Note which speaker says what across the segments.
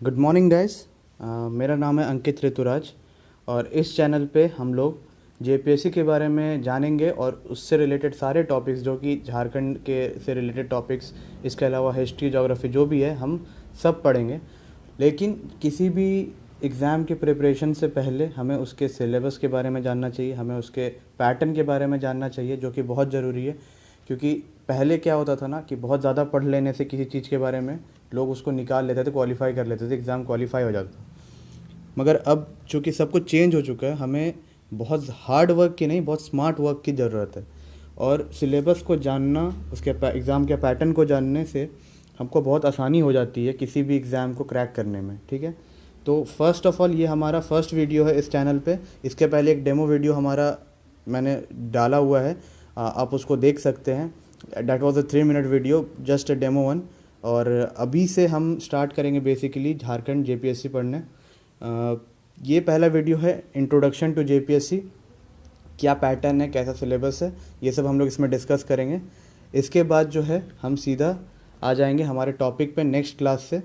Speaker 1: Good morning guys. मेरा नाम है अंकित ऋतुराज और इस चैनल पे हम लोग जेपीएससी के बारे में जानेंगे और उससे रिलेटेड सारे टॉपिक्स जो कि झारखंड के से रिलेटेड टॉपिक्स, इसके अलावा हिस्ट्री, ज्योग्राफी जो भी है हम सब पढ़ेंगे। लेकिन किसी भी एग्ज़ाम के प्रिपरेशन से पहले हमें उसके सिलेबस के बारे में जानना चाहिए, हमें उसके पैटर्न के बारे में जानना चाहिए, जो कि बहुत ज़रूरी है। क्योंकि पहले क्या होता था ना कि बहुत ज़्यादा पढ़ लेने से किसी चीज़ के बारे में लोग उसको निकाल लेते थे, क्वालिफाई कर लेते थे, एग्ज़ाम क्वालिफाई हो जाता था। मगर अब चूँकि सब कुछ चेंज हो चुका है, हमें बहुत हार्ड वर्क की नहीं, बहुत स्मार्ट वर्क की ज़रूरत है। और सिलेबस को जानना, उसके एग्ज़ाम के पैटर्न को जानने से हमको बहुत आसानी हो जाती है किसी भी एग्ज़ाम को क्रैक करने में। ठीक है, तो फर्स्ट ऑफ़ ऑल ये हमारा फर्स्ट वीडियो है इस चैनल पे। इसके पहले एक डेमो वीडियो हमारा मैंने डाला हुआ है, आप उसको देख सकते हैं। That was a 3 minute video, just a demo one. और अभी से हम स्टार्ट करेंगे बेसिकली झारखंड जेपीएससी पढ़ने। ये पहला वीडियो है इंट्रोडक्शन टू जेपीएससी, क्या पैटर्न है, कैसा सिलेबस है, ये सब हम लोग इसमें डिस्कस करेंगे। इसके बाद जो है हम सीधा आ जाएंगे हमारे टॉपिक पे नेक्स्ट क्लास से।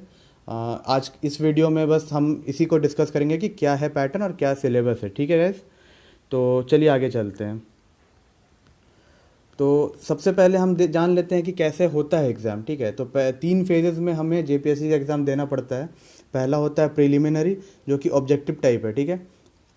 Speaker 1: आज इस वीडियो में बस हम इसी को डिस्कस करेंगे कि क्या है पैटर्न और क्या सिलेबस है। ठीक है गाइस, तो चलिए आगे चलते हैं। तो सबसे पहले हम जान लेते हैं कि कैसे होता है एग्ज़ाम। ठीक है, तो 3 फेजेस में हमें जेपीएससी का एग्ज़ाम देना पड़ता है। पहला होता है प्रिलिमिनरी, जो कि ऑब्जेक्टिव टाइप है। ठीक है,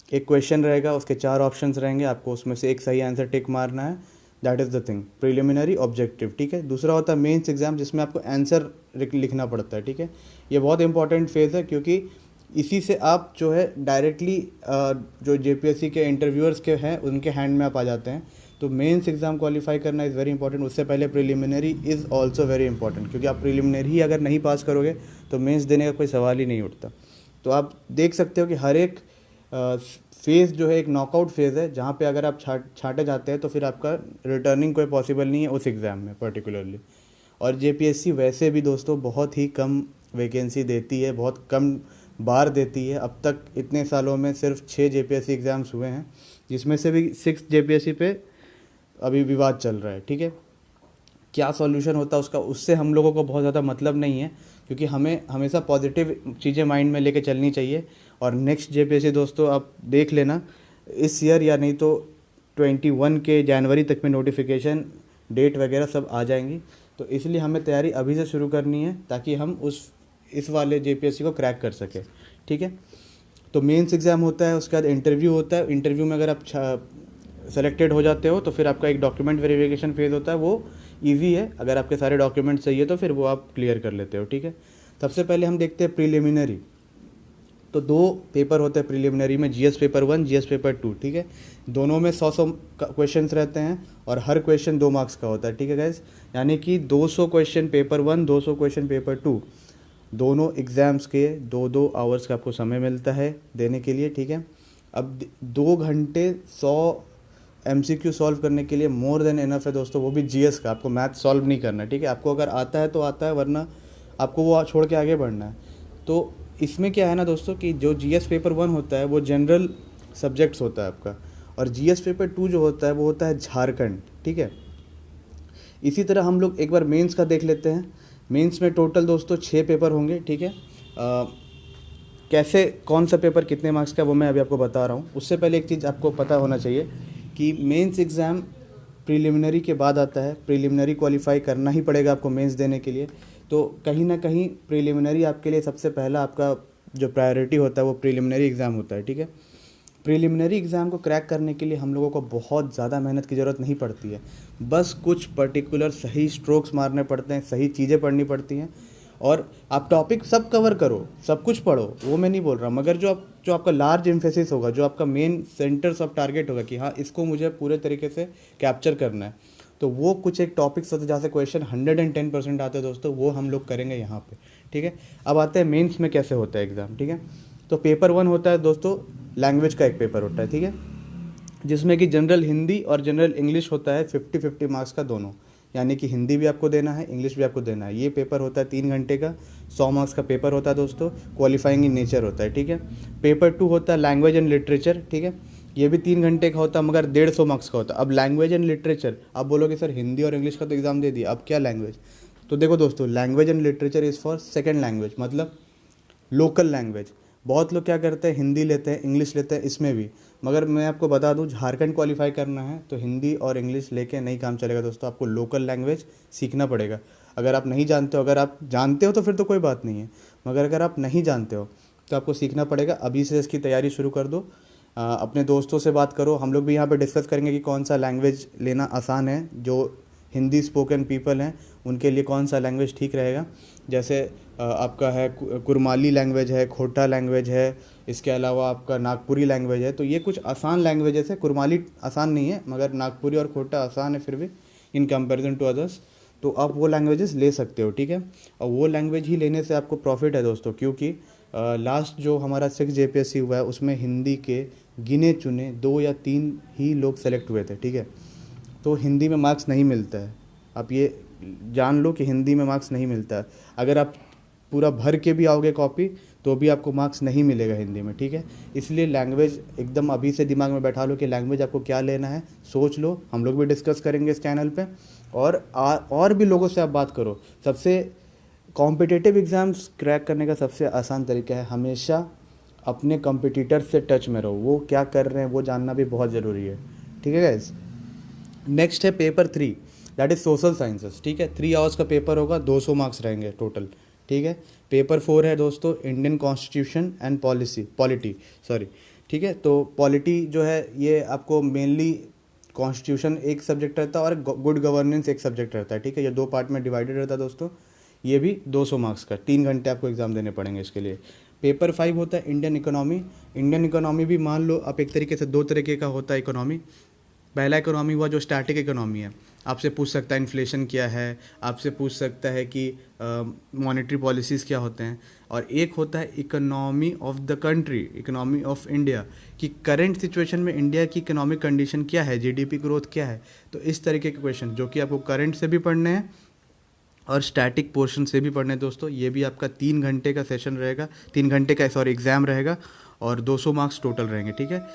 Speaker 1: एक क्वेश्चन रहेगा, उसके 4 ऑप्शंस रहेंगे, आपको उसमें से एक सही आंसर टिक मारना है। That is the thing, preliminary objective. ठीक है, दूसरा होता है मेंस एग्ज़ाम, जिसमें आपको आंसर लिखना पड़ता है। ठीक है, ये बहुत इंपॉर्टेंट फेज़ है, क्योंकि इसी से आप जो है डायरेक्टली जो जेपीएससी के इंटरव्यूअर्स के हैं उनके हैंड में आप आ जाते हैं। तो मेंस एग्ज़ाम क्वालिफाई करना इज़ वेरी इंपॉर्टेंट। उससे पहले preliminary is also very important, क्योंकि आप प्रिलिमिनरी ही अगर नहीं पास करोगे तो मेंस देने का कोई सवाल ही नहीं उठता। तो आप देख सकते हो कि हर एक फेज़ जो है एक नॉकआउट फेज़ है, जहाँ पे अगर आप छांटे जाते हैं तो फिर आपका रिटर्निंग कोई पॉसिबल नहीं है उस एग्ज़ाम में पर्टिकुलरली। और जेपीएससी वैसे भी दोस्तों बहुत ही कम वैकेंसी देती है, बहुत कम बार देती है। अब तक इतने सालों में सिर्फ 6 जेपीएससी एग्ज़ाम्स हुए हैं, जिसमें से भी 6 जेपीएससी पे अभी विवाद चल रहा है। ठीक है, क्या सॉल्यूशन होता है उसका, उससे हम लोगों को बहुत ज़्यादा मतलब नहीं है, क्योंकि हमें हमेशा पॉजिटिव चीज़ें माइंड में लेके चलनी चाहिए। और नेक्स्ट जेपीएससी दोस्तों आप देख लेना, इस ईयर या नहीं तो 21 के जनवरी तक में नोटिफिकेशन डेट वगैरह सब आ जाएंगी। तो इसलिए हमें तैयारी अभी से शुरू करनी है, ताकि हम इस वाले जेपीएससी को क्रैक कर सकें। ठीक है, तो मेंस एग्ज़ाम होता है, उसके बाद इंटरव्यू होता है। इंटरव्यू में अगर आप सेलेक्टेड हो जाते हो तो फिर आपका एक डॉक्यूमेंट वेरिफिकेशन फेज़ होता है, वो इजी है। अगर आपके सारे डॉक्यूमेंट सही है तो फिर वो आप क्लियर कर लेते हो। ठीक है, सबसे पहले हम देखते हैं प्रिलिमिनरी। तो 2 पेपर होते हैं प्रिलिमिनरी में, जीएस पेपर 1, जीएस पेपर 2। ठीक है, दोनों में 100 क्वेश्चंस रहते हैं और हर क्वेश्चन 2 मार्क्स का होता है। ठीक है गाइस, यानी कि 200 क्वेश्चन पेपर 1, 200 क्वेश्चन पेपर 2, दोनों एग्ज़ाम्स के 2-2 आवर्स का आपको समय मिलता है देने के लिए। ठीक है, अब 2 घंटे 100 एमसीक्यू सॉल्व करने के लिए मोर देन इनफ है दोस्तों, वो भी जीएस का। आपको मैथ सॉल्व नहीं करना है। ठीक है, आपको अगर आता है तो आता है, वरना आपको वो छोड़ के आगे बढ़ना है। तो इसमें क्या है ना दोस्तों कि जो जीएस पेपर 1 होता है वो जनरल सब्जेक्ट्स होता है आपका, और जीएस पेपर 2 जो होता है वो होता है झारखंड। ठीक है, इसी तरह हम लोग एक बार मेंस का देख लेते हैं। मेंस में टोटल दोस्तों 6 पेपर होंगे। ठीक है, कैसे कौन सा पेपर कितने मार्क्स का वो मैं अभी आपको बता रहा हूँ। उससे पहले एक चीज़ आपको पता होना चाहिए कि मेंस एग्ज़ाम प्रिलिमिनरी के बाद आता है। प्रिलिमिनरी क्वालिफाई करना ही पड़ेगा आपको मेंस देने के लिए। तो कहीं ना कहीं प्रिलिमिनरी आपके लिए सबसे पहला आपका जो प्रायोरिटी होता है वो प्रिलिमिनरी एग्ज़ाम होता है। ठीक है, प्रिलिमिनरी एग्ज़ाम को क्रैक करने के लिए हम लोगों को बहुत ज़्यादा मेहनत की ज़रूरत नहीं पड़ती है, बस कुछ पर्टिकुलर सही स्ट्रोक्स मारने पड़ते हैं, सही चीज़ें पढ़नी पड़ती हैं। और आप टॉपिक सब कवर करो, सब कुछ पढ़ो, वो मैं नहीं बोल रहा, मगर जो आपका लार्ज एम्फेसिस होगा, जो आपका मेन सेंटर्स ऑफ टारगेट होगा कि हाँ इसको मुझे पूरे तरीके से कैप्चर करना है, तो वो कुछ एक टॉपिक्स होते हैं जहाँ से क्वेश्चन 110% आते हैं दोस्तों, वो हम लोग करेंगे यहाँ पे। ठीक है, अब आते हैं मेंस में कैसे होता है एग्ज़ाम। ठीक है, तो पेपर 1 होता है दोस्तों, लैंग्वेज का एक पेपर होता है। ठीक है, जिसमें कि जनरल हिंदी और जनरल इंग्लिश होता है 50-50 मार्क्स का दोनों, यानी कि हिंदी भी आपको देना है, इंग्लिश भी आपको देना है। ये पेपर होता है 3 घंटे का, 100 मार्क्स का पेपर होता है दोस्तों, क्वालिफाइंग इन नेचर होता है। ठीक है, पेपर 2 होता है लैंग्वेज एंड लिटरेचर। ठीक है, ये भी 3 घंटे का होता है, मगर 150 मार्क्स का होता है। अब लैंग्वेज एंड लिटरेचर, आप बोलोगे सर हिंदी और इंग्लिश का तो एग्ज़ाम दे दिया, अब क्या लैंग्वेज? तो देखो दोस्तों, language and literature is for second language, मतलब लोकल लैंग्वेज, बहुत लोग क्या करते हैं हिंदी लेते हैं, इंग्लिश लेते हैं इसमें भी, मगर मैं आपको बता दूं झारखंड क्वालिफाई करना है तो हिंदी और इंग्लिश लेके नहीं काम चलेगा दोस्तों, आपको लोकल लैंग्वेज सीखना पड़ेगा। अगर आप नहीं जानते हो, अगर आप जानते हो तो फिर तो कोई बात नहीं है, मगर अगर आप नहीं जानते हो तो आपको सीखना पड़ेगा। अभी से इसकी तैयारी शुरू कर दो, अपने दोस्तों से बात करो, हम लोग भी यहाँ पे डिस्कस करेंगे कि कौन सा लैंग्वेज लेना आसान है, जो हिंदी स्पोकन पीपल हैं उनके लिए कौन सा लैंग्वेज ठीक रहेगा। जैसे आपका है कुरमाली लैंग्वेज है, खोटा लैंग्वेज है, इसके अलावा आपका नागपुरी लैंग्वेज है, तो ये कुछ आसान लैंग्वेजेस है। कुरमाली आसान नहीं है मगर नागपुरी और खोटा आसान है फिर भी इन कंपैरिजन टू अदर्स, तो आप वो लैंग्वेजेस ले सकते हो, ठीक है। और वो लैंग्वेज ही लेने से आपको प्रॉफिट है दोस्तों, क्योंकि लास्ट जो हमारा 6 JPSC हुआ है उसमें हिंदी के गिने चुने 2 या 3 ही लोग सेलेक्ट हुए थे, ठीक है। तो हिंदी में मार्क्स नहीं मिलता है, आप ये जान लो कि हिंदी में मार्क्स नहीं मिलता है। अगर आप पूरा भर के भी आओगे कॉपी तो भी आपको मार्क्स नहीं मिलेगा हिंदी में, ठीक है। इसलिए लैंग्वेज एकदम अभी से दिमाग में बैठा लो कि लैंग्वेज आपको क्या लेना है, सोच लो, हम लोग भी डिस्कस करेंगे इस चैनल पे। और भी लोगों से आप बात करो। सबसे कॉम्पिटिटिव एग्ज़ाम्स क्रैक करने का सबसे आसान तरीका है हमेशा अपने कॉम्पिटिटर से टच में रहो, वो क्या कर रहे हैं वो जानना भी बहुत ज़रूरी है, ठीक है गाइस। नेक्स्ट है paper 3, that is social sciences, ठीक है। 3 आवर्स का पेपर होगा, 200 मार्क्स रहेंगे टोटल, ठीक है। पेपर 4 है दोस्तों Indian constitution and polity, sorry, ठीक है। तो पॉलिटी जो है ये आपको मेनली कॉन्स्टिट्यूशन एक सब्जेक्ट रहता है और गुड गवर्नेंस एक सब्जेक्ट रहता है, ठीक है। ये 2 पार्ट में डिवाइडेड रहता है दोस्तों। ये भी 200 मार्क्स का, 3 घंटे आपको एग्ज़ाम देने पड़ेंगे इसके लिए। पेपर 5 होता है इंडियन इकोनॉमी। इंडियन इकोनॉमी भी मान लो आप एक तरीके से 2 तरीके का होता है इकोनॉमी। पहला इकोनॉमी हुआ जो स्टैटिक इकोनॉमी है, आपसे पूछ सकता है इन्फ्लेशन क्या है, आपसे पूछ सकता है कि मॉनेटरी पॉलिसीज़ क्या होते हैं। और एक होता है economy of the country, economy of India, कि करंट सिचुएशन में इंडिया की इकोनॉमिक कंडीशन क्या है, जीडीपी ग्रोथ क्या है। तो इस तरीके के क्वेश्चन जो कि आपको करंट से भी पढ़ने हैं और स्टैटिक पोर्शन से भी पढ़ने हैं दोस्तों। ये भी आपका 3 घंटे का सेशन रहेगा, 3 घंटे का एग्ज़ाम रहेगा और 200 मार्क्स टोटल रहेंगे, ठीक है।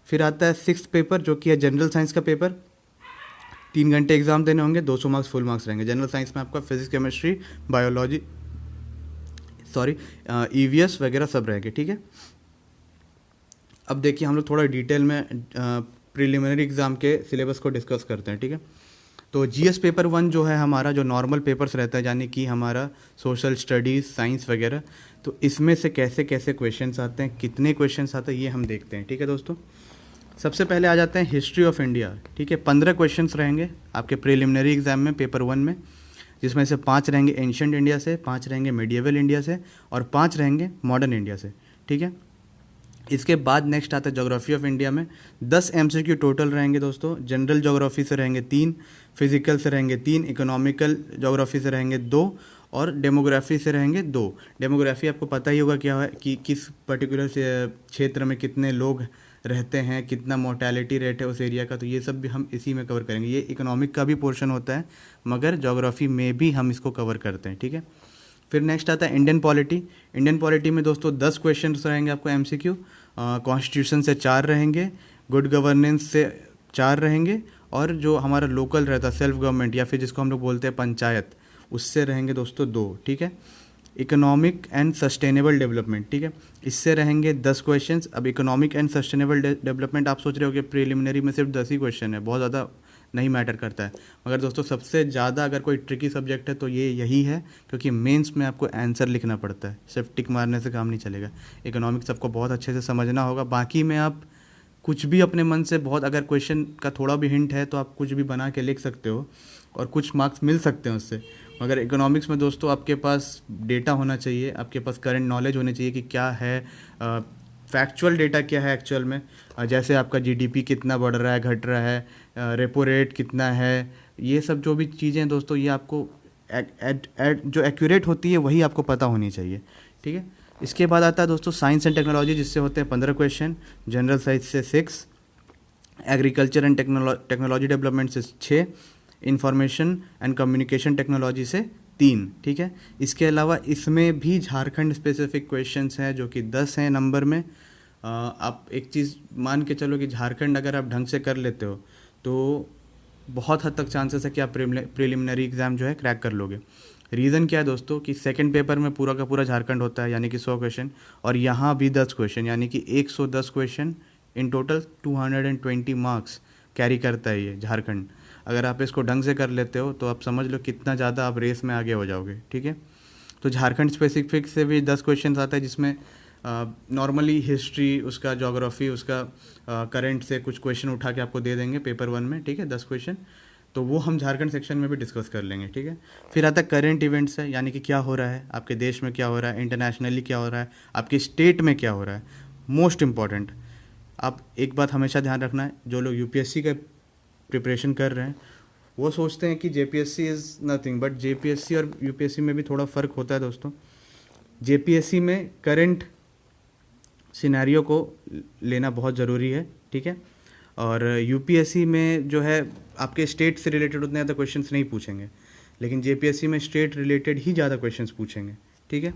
Speaker 1: फिर आता है 6th पेपर जो कि है जनरल साइंस का पेपर। 3 घंटे एग्जाम देने होंगे, 200 मार्क्स फुल मार्क्स रहेंगे। जनरल साइंस में आपका physics, chemistry, biology, sorry EVS वगैरह सब रहेंगे, ठीक है। अब देखिए हम लोग थोड़ा डिटेल में प्रिलिमिनरी एग्ज़ाम के सिलेबस को डिस्कस करते हैं, ठीक है। तो जीएस पेपर 1 जो है हमारा, जो नॉर्मल पेपर्स रहता है यानी कि हमारा सोशल स्टडीज़, साइंस वगैरह, तो इसमें से कैसे कैसे क्वेश्चंस आते हैं, कितने क्वेश्चंस आते हैं ये हम देखते हैं, ठीक है दोस्तों। सबसे पहले आ जाते हैं हिस्ट्री ऑफ इंडिया, ठीक है। 15 क्वेश्चंस रहेंगे आपके प्रिलिमिनरी एग्जाम में पेपर 1 में, जिसमें से 5 रहेंगे एंशिएंट इंडिया से, 5 रहेंगे मेडिएवल इंडिया से और 5 रहेंगे मॉडर्न इंडिया से, ठीक है। इसके बाद नेक्स्ट आता है ज्योग्राफी ऑफ इंडिया में 10 MCQ टोटल रहेंगे दोस्तों। जनरल ज्योग्राफी से रहेंगे 3, फिजिकल से रहेंगे 3, इकोनॉमिकल ज्योग्राफी से रहेंगे 2 और डेमोग्राफी से रहेंगे 2। डेमोग्राफी आपको पता ही होगा क्या है कि किस पर्टिकुलर क्षेत्र में कितने लोग रहते हैं, कितना मोर्टेलिटी रेट है उस एरिया का, तो ये सब भी हम इसी में कवर करेंगे। ये इकोनॉमिक का भी पोर्शन होता है मगर ज्योग्राफी में भी हम इसको कवर करते हैं, ठीक है। फिर नेक्स्ट आता है इंडियन पॉलिटी। इंडियन पॉलिटी में दोस्तों 10 क्वेश्चन रहेंगे आपको MCQ। कॉन्स्टिट्यूशन से 4 रहेंगे, गुड गवर्नेंस से 4 रहेंगे और जो हमारा लोकल रहता है सेल्फ गवर्नमेंट या फिर जिसको हम लोग बोलते हैं पंचायत, उससे रहेंगे दोस्तों 2, ठीक है। इकोनॉमिक एंड सस्टेनेबल डेवलपमेंट, ठीक है, इससे रहेंगे 10 क्वेश्चंस। अब इकोनॉमिक एंड सस्टेनेबल डेवलपमेंट आप सोच रहे हो कि प्रीलिमिनरी में सिर्फ 10 ही क्वेश्चन है, बहुत ज़्यादा नहीं मैटर करता है, मगर दोस्तों सबसे ज़्यादा अगर कोई ट्रिकी सब्जेक्ट है तो ये यही है, क्योंकि मेंस में आपको आंसर लिखना पड़ता है, सिर्फ टिक मारने से काम नहीं चलेगा। इकोनॉमिक्स आपको बहुत अच्छे से समझना होगा, बाकी में आप कुछ भी अपने मन से बहुत, अगर क्वेश्चन का थोड़ा भी हिंट है तो आप कुछ भी बना के लिख सकते हो और कुछ मार्क्स मिल सकते हैं उससे। मगर इकोनॉमिक्स में दोस्तों आपके पास डेटा होना चाहिए, आपके पास करंट नॉलेज होनी चाहिए कि क्या है, फैक्चुअल डेटा क्या है एक्चुअल में। जैसे आपका जीडीपी कितना बढ़ रहा है, घट रहा है, रेपो रेट कितना है, ये सब जो भी चीज़ें दोस्तों ये आपको जो एक्यूरेट होती है वही आपको पता होनी चाहिए, ठीक है। इसके बाद आता है दोस्तों साइंस एंड टेक्नोलॉजी, जिससे होते हैं 15 क्वेश्चन। जनरल साइंस से 6, एग्रीकल्चर एंड टेक्नोलॉजी डेवलपमेंट से 6, इंफॉर्मेशन एंड कम्युनिकेशन टेक्नोलॉजी से 3, ठीक है। इसके अलावा इसमें भी झारखंड स्पेसिफिक क्वेश्चंस हैं जो कि 10 हैं नंबर में। आप एक चीज़ मान के चलो कि झारखंड अगर आप ढंग से कर लेते हो तो बहुत हद तक चांसेस है कि आप प्रिलिमिनरी एग्ज़ाम जो है क्रैक कर लोगे। रीज़न क्या है दोस्तों कि सेकंड पेपर में पूरा का पूरा झारखंड होता है, यानी कि 100 क्वेश्चन, और यहाँ भी 10 क्वेश्चन, यानी कि 110 question in total 220 marks carry करता है ये झारखंड। अगर आप इसको ढंग से कर लेते हो तो आप समझ लो कितना ज़्यादा आप रेस में आगे हो जाओगे, ठीक है। तो झारखंड स्पेसिफिक से भी 10 क्वेश्चन आता है, जिसमें नॉर्मली हिस्ट्री, उसका ज्योग्राफी, उसका करंट से कुछ क्वेश्चन उठा के आपको दे देंगे पेपर 1 में, ठीक है, 10 क्वेश्चन। तो वो हम झारखंड सेक्शन में भी डिस्कस कर लेंगे, ठीक है। फिर आता है करंट इवेंट्स है, यानी कि क्या हो रहा है आपके देश में, क्या हो रहा है इंटरनेशनली, क्या हो रहा है आपके स्टेट में, क्या हो रहा है। मोस्ट इम्पॉर्टेंट, आप एक बात हमेशा ध्यान रखना है, जो लोग यूपीएससी का प्रिपरेशन कर रहे हैं वो सोचते हैं कि JPSC is nothing, but JPSC और यूपीएससी में भी थोड़ा फ़र्क होता है दोस्तों। जेपीएससी में करंट सिनेरियो को लेना बहुत ज़रूरी है, ठीक है। और यूपीएससी में जो है आपके स्टेट से रिलेटेड उतने ज़्यादा क्वेश्चंस नहीं पूछेंगे, लेकिन जेपीएससी में स्टेट रिलेटेड ही ज़्यादा क्वेश्चंस पूछेंगे, ठीक है।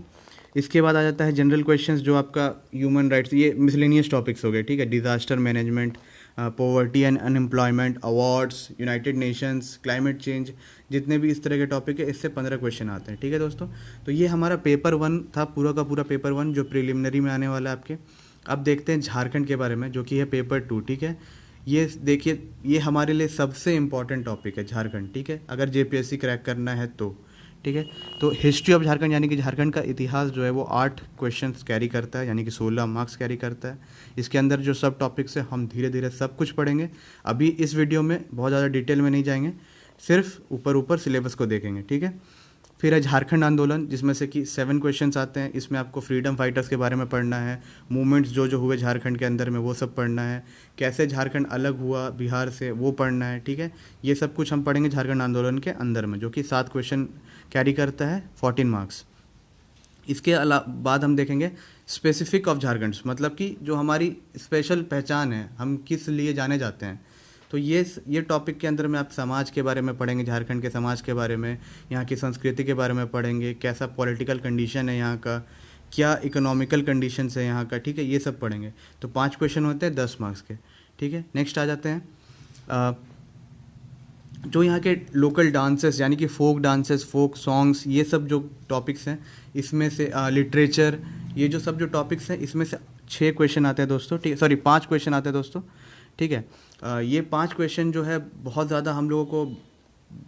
Speaker 1: इसके बाद आ जाता है जनरल क्वेश्चंस, जो आपका ह्यूमन राइट्स, ये मिसलेनियस टॉपिक्स हो गए, ठीक है। Disaster management, poverty and unemployment, awards, United Nations, climate change, जितने भी इस तरह के टॉपिक है, इससे 15 क्वेश्चन आते हैं, ठीक है दोस्तों। तो ये हमारा पेपर 1 था, पूरा का पूरा पेपर 1 जो प्रिलिमिनरी में आने वाला है आपके। अब देखते हैं झारखंड के बारे में, जो कि है पेपर 2, ठीक है। ये देखिए, ये हमारे लिए सबसे इम्पॉर्टेंट टॉपिक है झारखंड, ठीक है, अगर जेपीएससी क्रैक करना है तो, ठीक है। तो हिस्ट्री ऑफ झारखंड, यानी कि झारखंड का इतिहास जो है वो 8 क्वेश्चंस कैरी करता है, यानी कि 16 मार्क्स कैरी करता है। इसके अंदर जो सब टॉपिक्स है हम धीरे धीरे सब कुछ पढ़ेंगे, अभी इस वीडियो में बहुत ज़्यादा डिटेल में नहीं जाएंगे, सिर्फ ऊपर ऊपर सिलेबस को देखेंगे, ठीक है। फिर है झारखंड आंदोलन, जिसमें से कि 7 क्वेश्चंस आते हैं। इसमें आपको फ्रीडम फाइटर्स के बारे में पढ़ना है, मूवमेंट्स जो जो हुए झारखंड के अंदर में वो सब पढ़ना है, कैसे झारखंड अलग हुआ बिहार से वो पढ़ना है, ठीक है। ये सब कुछ हम पढ़ेंगे झारखंड आंदोलन के अंदर में, जो कि 7 क्वेश्चन कैरी करता है, 14 मार्क्स। इसके बाद हम देखेंगे स्पेसिफिक ऑफ झारखंड, मतलब कि जो हमारी स्पेशल पहचान है, हम किस लिए जाने जाते हैं। तो ये टॉपिक के अंदर में आप समाज के बारे में पढ़ेंगे, झारखंड के समाज के बारे में, यहाँ की संस्कृति के बारे में पढ़ेंगे, कैसा पॉलिटिकल कंडीशन है यहाँ का, क्या इकोनॉमिकल कंडीशंस है यहाँ का, ठीक है, ये सब पढ़ेंगे। तो 5 क्वेश्चन होते हैं 10 मार्क्स के, ठीक है। नेक्स्ट आ जाते हैं जो यहाँ के लोकल डांसेस, यानी कि फोक डांसेस, फोक सॉन्ग्स, ये सब जो टॉपिक्स हैं, इसमें से लिटरेचर, ये जो सब जो टॉपिक्स हैं, इसमें से 6 क्वेश्चन आते हैं दोस्तों, ठीक है, सॉरी 5 क्वेश्चन आते हैं दोस्तों, ठीक है। ये 5 क्वेश्चन जो है बहुत ज़्यादा हम लोगों को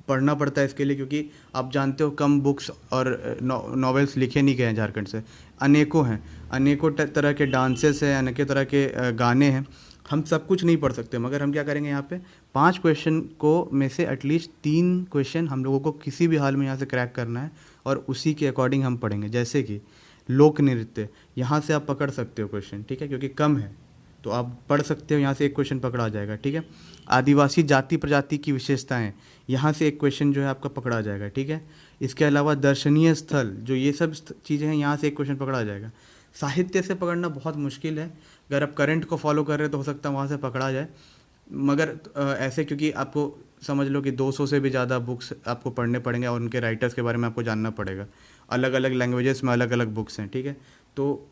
Speaker 1: पढ़ना पड़ता है इसके लिए, क्योंकि आप जानते हो कम बुक्स और नॉवेल्स लिखे नहीं गए हैं झारखंड से, अनेकों हैं, अनेकों तरह के डांसेस हैं, अनेकों तरह के गाने हैं, हम सब कुछ नहीं पढ़ सकते। मगर हम क्या करेंगे, यहाँ पे 5 क्वेश्चन को में से एटलीस्ट 3 क्वेश्चन हम लोगों को किसी भी हाल में यहाँ से क्रैक करना है, और उसी के अकॉर्डिंग हम पढ़ेंगे। जैसे कि लोक नृत्य, यहाँ से आप पकड़ सकते हो क्वेश्चन, ठीक है, क्योंकि कम है तो आप पढ़ सकते हो, यहाँ से एक क्वेश्चन पकड़ा आ जाएगा, ठीक है। आदिवासी जाति प्रजाति की विशेषताएं, यहाँ से एक क्वेश्चन जो है आपका पकड़ा आ जाएगा, ठीक है। इसके अलावा दर्शनीय स्थल, जो ये सब चीज़ें हैं, यहाँ से एक क्वेश्चन पकड़ा आ जाएगा। साहित्य से पकड़ना बहुत मुश्किल है, अगर आप करंट को फॉलो कर रहे हो तो हो सकता है वहाँ से पकड़ा जाए, मगर ऐसे क्योंकि आपको समझ लो कि 200 से भी ज़्यादा बुक्स आपको पढ़ने पड़ेंगे, और उनके राइटर्स के बारे में आपको जानना पड़ेगा, अलग अलग लैंग्वेजेस में अलग अलग बुक्स हैं, ठीक है। तो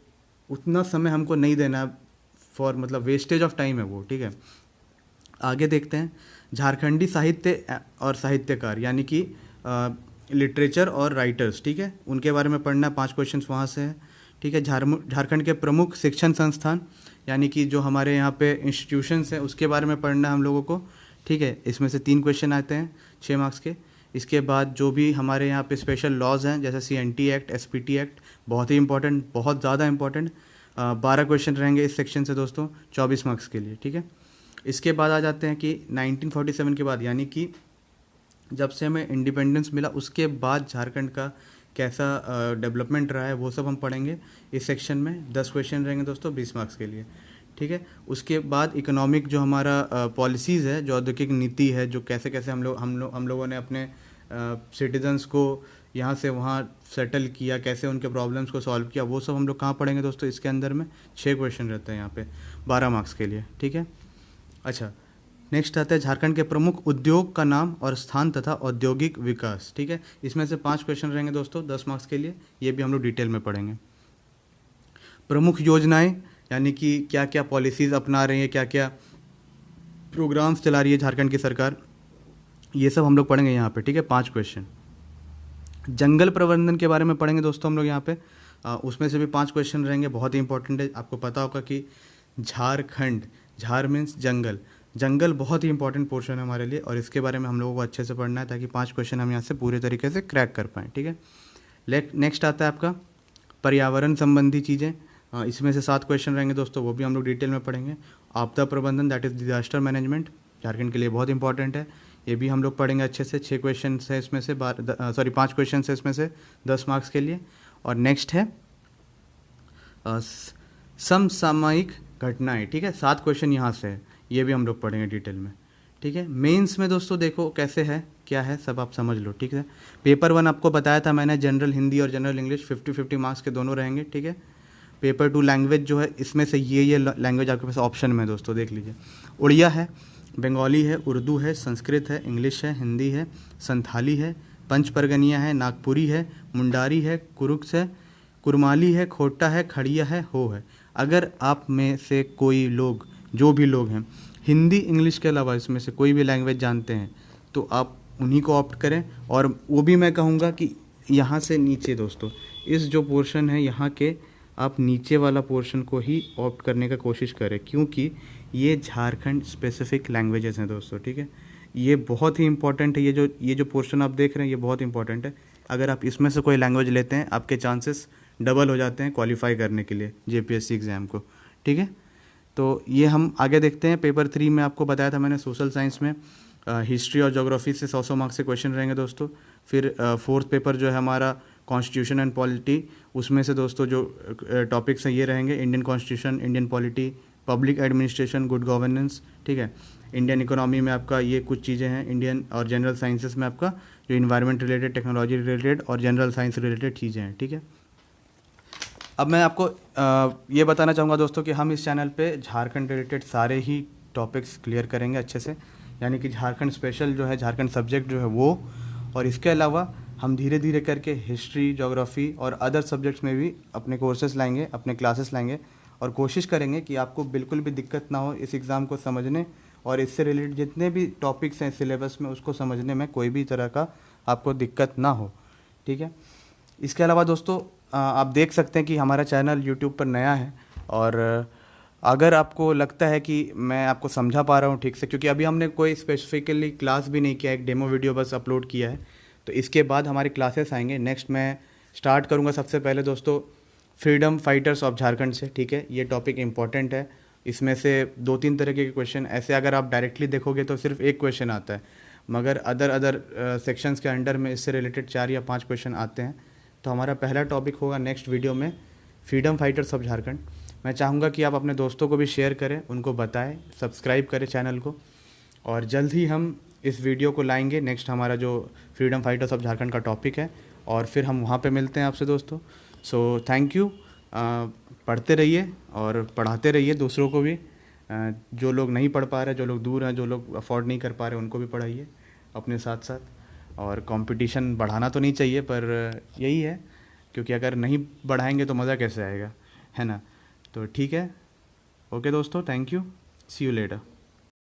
Speaker 1: उतना समय हमको नहीं देना, फॉर मतलब वेस्टेज ऑफ टाइम है वो, ठीक है। आगे देखते हैं झारखंडी साहित्य और साहित्यकार, यानी कि लिटरेचर और राइटर्स, ठीक है, उनके बारे में पढ़ना, 5 क्वेश्चंस वहाँ से है, ठीक है। झारखंड के प्रमुख शिक्षण संस्थान, यानी कि जो हमारे यहाँ पे इंस्टीट्यूशंस हैं, उसके बारे में पढ़ना है हम लोगों को, ठीक है। इसमें से 3 क्वेश्चन आते हैं 6 मार्क्स के। इसके बाद जो भी हमारे यहाँ पे स्पेशल लॉज हैं, जैसे CNT एक्ट, SPT एक्ट, बहुत ही इंपॉर्टेंट, बहुत ज़्यादा इंपॉर्टेंट, 12 क्वेश्चन रहेंगे इस सेक्शन से दोस्तों, 24 मार्क्स के लिए, ठीक है। इसके बाद आ जाते हैं कि 1947 के बाद, यानी कि जब से हमें इंडिपेंडेंस मिला उसके बाद झारखंड का कैसा डेवलपमेंट रहा है, वो सब हम पढ़ेंगे इस सेक्शन में। 10 क्वेश्चन रहेंगे दोस्तों, 20 मार्क्स के लिए, ठीक है। उसके बाद इकोनॉमिक, जो हमारा पॉलिसीज़ है, जो औद्योगिक नीति है, जो कैसे कैसे हम लोगों ने अपने सिटीजन्स को यहाँ से वहाँ सेटल किया, कैसे उनके प्रॉब्लम्स को सॉल्व किया, वो सब हम लोग कहाँ पढ़ेंगे दोस्तों, इसके अंदर में 6 क्वेश्चन रहते हैं यहाँ पे 12 मार्क्स के लिए, ठीक है। अच्छा, नेक्स्ट आता है झारखंड के प्रमुख उद्योग का नाम और स्थान तथा औद्योगिक विकास, ठीक है। इसमें से 5 क्वेश्चन रहेंगे दोस्तों, 10 मार्क्स के लिए, ये भी हम लोग डिटेल में पढ़ेंगे। प्रमुख योजनाएं, यानी कि क्या क्या पॉलिसीज़ अपना रही है, क्या क्या प्रोग्राम्स चला रही है झारखंड की सरकार, ये सब हम लोग पढ़ेंगे यहाँ पे, ठीक है, 5 क्वेश्चन। जंगल प्रबंधन के बारे में पढ़ेंगे दोस्तों हम लोग यहाँ पे। उसमें से भी 5 क्वेश्चन रहेंगे, बहुत ही इंपॉर्टेंट है। आपको पता होगा कि झारखंड, झार मीन्स जंगल, जंगल बहुत ही इंपॉर्टेंट पोर्शन है हमारे लिए, और इसके बारे में हम लोगों को अच्छे से पढ़ना है ताकि 5 क्वेश्चन हम यहाँ से पूरे तरीके से क्रैक कर पाएँ, ठीक है। नेक्स्ट आता है आपका पर्यावरण संबंधी चीज़ें। इसमें से 7 क्वेश्चन रहेंगे दोस्तों, वो भी हम लोग डिटेल में पढ़ेंगे। आपदा प्रबंधन, that is disaster management, Jharkhand के लिए बहुत इंपॉर्टेंट है, ये भी हम लोग पढ़ेंगे अच्छे से। 6 क्वेश्चन है इसमें से, 5 क्वेश्चन है इसमें से 10 मार्क्स के लिए। और नेक्स्ट है समसामयिक घटनाएं, ठीक है। 7 क्वेश्चन यहाँ से है, ये भी हम लोग पढ़ेंगे डिटेल में, ठीक है। मेंस में दोस्तों देखो कैसे है, क्या है, सब आप समझ लो, ठीक है। पेपर 1 आपको बताया था मैंने, जनरल हिंदी और जनरल इंग्लिश 50-50 मार्क्स के दोनों रहेंगे, ठीक है। पेपर 2 लैंग्वेज जो है, इसमें से ये लैंग्वेज आपके पास ऑप्शन में है दोस्तों, देख लीजिए। उड़िया है, बंगाली है, उर्दू है, संस्कृत है, इंग्लिश है, हिंदी है, संथाली है, पंच परगनिया है, नागपुरी है, मुंडारी है, कुरुक्स है, कुरमाली है, खोटा है, खड़िया है, हो है। अगर आप में से कोई लोग, जो भी लोग हैं, हिंदी इंग्लिश के अलावा इसमें से कोई भी लैंग्वेज जानते हैं तो आप उन्हीं को ऑप्ट करें। और वो भी मैं कहूँगा कि यहाँ से नीचे दोस्तों, इस जो पोर्शन है यहाँ के, आप नीचे वाला पोर्शन को ही ऑप्ट करने का कोशिश करें, क्योंकि ये झारखंड स्पेसिफिक लैंग्वेजेस हैं दोस्तों, ठीक है। ये बहुत ही इंपॉर्टेंट है, ये जो पोर्शन आप देख रहे हैं ये बहुत इंपॉर्टेंट है। अगर आप इसमें से कोई लैंग्वेज लेते हैं, आपके चांसेस डबल हो जाते हैं क्वालिफाई करने के लिए जेपीएससी एग्ज़ाम को, ठीक है। तो ये हम आगे देखते हैं। पेपर 3 में आपको बताया था मैंने, सोशल साइंस में हिस्ट्री और ज्योग्राफी से 100 मार्क्स से क्वेश्चन रहेंगे दोस्तों। फिर 4th पेपर जो है हमारा कॉन्स्टिट्यूशन एंड पॉलिटी, उसमें से दोस्तों जो टॉपिक्स हैं ये रहेंगे, Indian constitution, Indian polity, public administration, good governance, ठीक है। इंडियन इकोनॉमी में आपका ये कुछ चीज़ें हैं, इंडियन और जनरल साइंसेस में आपका जो इन्वायरमेंट रिलेटेड, टेक्नोलॉजी रिलेटेड और जनरल साइंस रिलेटेड चीज़ें हैं, ठीक है। अब मैं आपको ये बताना चाहूँगा दोस्तों कि हम इस चैनल पे झारखंड रिलेटेड सारे ही टॉपिक्स क्लियर करेंगे अच्छे से, यानी कि झारखंड स्पेशल जो है, झारखंड सब्जेक्ट जो है वो, और इसके अलावा हम धीरे धीरे करके हिस्ट्री, ज्योग्राफी और अदर सब्जेक्ट्स में भी अपने कोर्सेज लाएंगे, अपने क्लासेस लाएंगे, और कोशिश करेंगे कि आपको बिल्कुल भी दिक्कत ना हो इस एग्ज़ाम को समझने, और इससे रिलेटेड जितने भी टॉपिक्स हैं सिलेबस में उसको समझने में कोई भी तरह का आपको दिक्कत ना हो, ठीक है। इसके अलावा दोस्तों आप देख सकते हैं कि हमारा चैनल यूट्यूब पर नया है, और अगर आपको लगता है कि मैं आपको समझा पा रहा हूँ ठीक से, क्योंकि अभी हमने कोई स्पेसिफिकली क्लास भी नहीं किया, एक डेमो वीडियो बस अपलोड किया है, तो इसके बाद हमारी क्लासेस आएंगे। नेक्स्ट मैं स्टार्ट करूँगा सबसे पहले दोस्तों फ्रीडम फाइटर्स ऑफ झारखंड से, ठीक है। ये टॉपिक इंपॉर्टेंट है, इसमें से 2-3 तरह के क्वेश्चन ऐसे अगर आप डायरेक्टली देखोगे तो सिर्फ एक क्वेश्चन आता है, मगर अदर सेक्शंस के अंडर में इससे रिलेटेड 4 या 5 क्वेश्चन आते हैं। तो हमारा पहला टॉपिक होगा नेक्स्ट वीडियो में फ्रीडम फाइटर्स ऑफ झारखंड। मैं चाहूँगा कि आप अपने दोस्तों को भी शेयर करें, उनको बताएं, सब्सक्राइब करें चैनल को, और जल्द ही हम इस वीडियो को लाएंगे नेक्स्ट हमारा जो फ्रीडम फाइटर्स ऑफ झारखंड का टॉपिक है, और फिर हम वहाँ पे मिलते हैं आपसे दोस्तों। सो थैंक यू, पढ़ते रहिए और पढ़ाते रहिए दूसरों को भी, जो लोग नहीं पढ़ पा रहे, जो लोग दूर हैं, जो लोग अफोर्ड नहीं कर पा रहे, उनको भी पढ़ाइए अपने साथ साथ। और कंपटीशन बढ़ाना तो नहीं चाहिए, पर यही है, क्योंकि अगर नहीं बढ़ाएंगे तो मज़ा कैसे आएगा, है ना। तो ठीक है, ओके दोस्तों, thank you, see you letter.